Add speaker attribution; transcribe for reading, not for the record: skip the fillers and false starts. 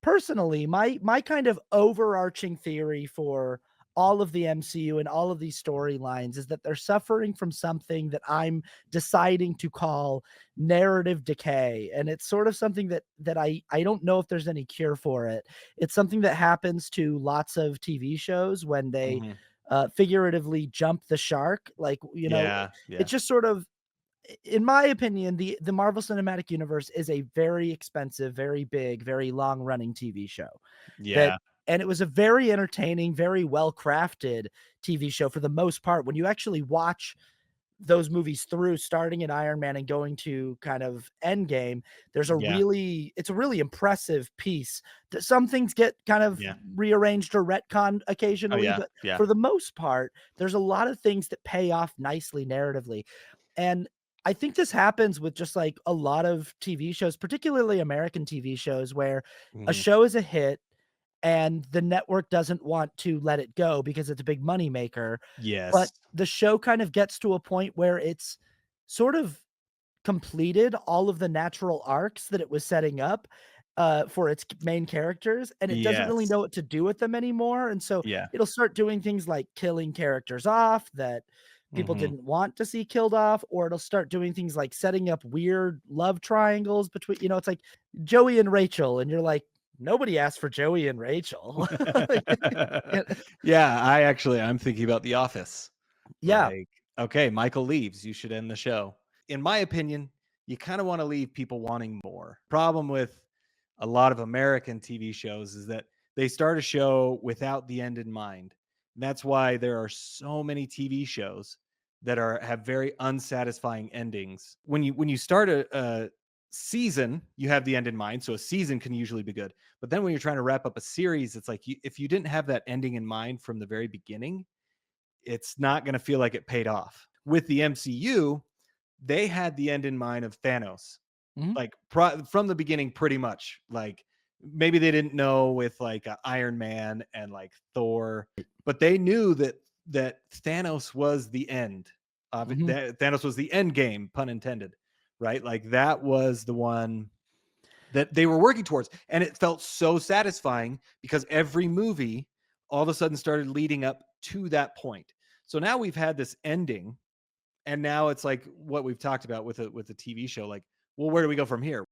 Speaker 1: personally, my kind of overarching theory for all of the MCU and all of these storylines is that they're suffering from something that I'm deciding to call narrative decay, and it's sort of something that I don't know if there's any cure for it. It's something that happens to lots of TV shows when they
Speaker 2: Hmm.
Speaker 1: figuratively jump the shark. Like,
Speaker 2: Yeah, yeah,
Speaker 1: it's just sort of, in my opinion, the Marvel Cinematic Universe is a very expensive, very big, very long running TV show that
Speaker 2: yeah,
Speaker 1: and it was a very entertaining, very well crafted TV show for the most part. When you actually watch those movies through, starting at Iron Man and going to kind of Endgame,
Speaker 2: yeah,
Speaker 1: it's a really impressive piece. Some things get kind of
Speaker 2: yeah.
Speaker 1: rearranged or retconned
Speaker 2: Oh
Speaker 1: occasionally,
Speaker 2: yeah,
Speaker 1: but
Speaker 2: yeah,
Speaker 1: for the most part, there's a lot of things that pay off nicely narratively. And I think this happens with just like a lot of TV shows, particularly American TV shows, where a
Speaker 2: mhm.
Speaker 1: show is a hit and the network doesn't want to let it go because it's a big money maker, but
Speaker 2: Yes,
Speaker 1: the show kind of gets to a point where it's sort of completed all of the natural arcs that it was setting up, for its main characters, and it doesn't really
Speaker 2: yes,
Speaker 1: know what to do with them anymore, and so
Speaker 2: yeah,
Speaker 1: it'll start doing things like killing characters off that people
Speaker 2: mhm.
Speaker 1: didn't want to see killed off, or it'll start doing things like setting up weird love triangles between, it's like Joey and Rachel, and you're like, "Nobody asked for Joey and Rachel." Like, yeah.
Speaker 2: Yeah, I'm thinking about The Office.
Speaker 1: Yeah.
Speaker 2: Like, okay, Michael leaves, you should end the show. In my opinion, you kinda wanna leave people wanting more. Problem with a lot of American TV shows is that they start a show without the end in mind. And that's why there are so many TV shows that have very unsatisfying endings. When you start a season, you have the end in mind, so a season can usually be good. But then when you're trying to wrap up a series, it's like if you didn't have that ending in mind from the very beginning, it's not going to feel like it paid off. With the MCU, they had the end in mind of Thanos,
Speaker 1: Mhm.
Speaker 2: like from the beginning, pretty much. Like maybe they didn't know with like Iron Man and like Thor, but they knew that Thanos was the end of it.
Speaker 1: Mhm.
Speaker 2: That Thanos was the end game, pun intended, right? Like that was the one that they were working towards, and it felt so satisfying because every movie all of a sudden started leading up to that point. So now we've had this ending, and now it's like what we've talked about with a TV show. Like, well, where do we go from here?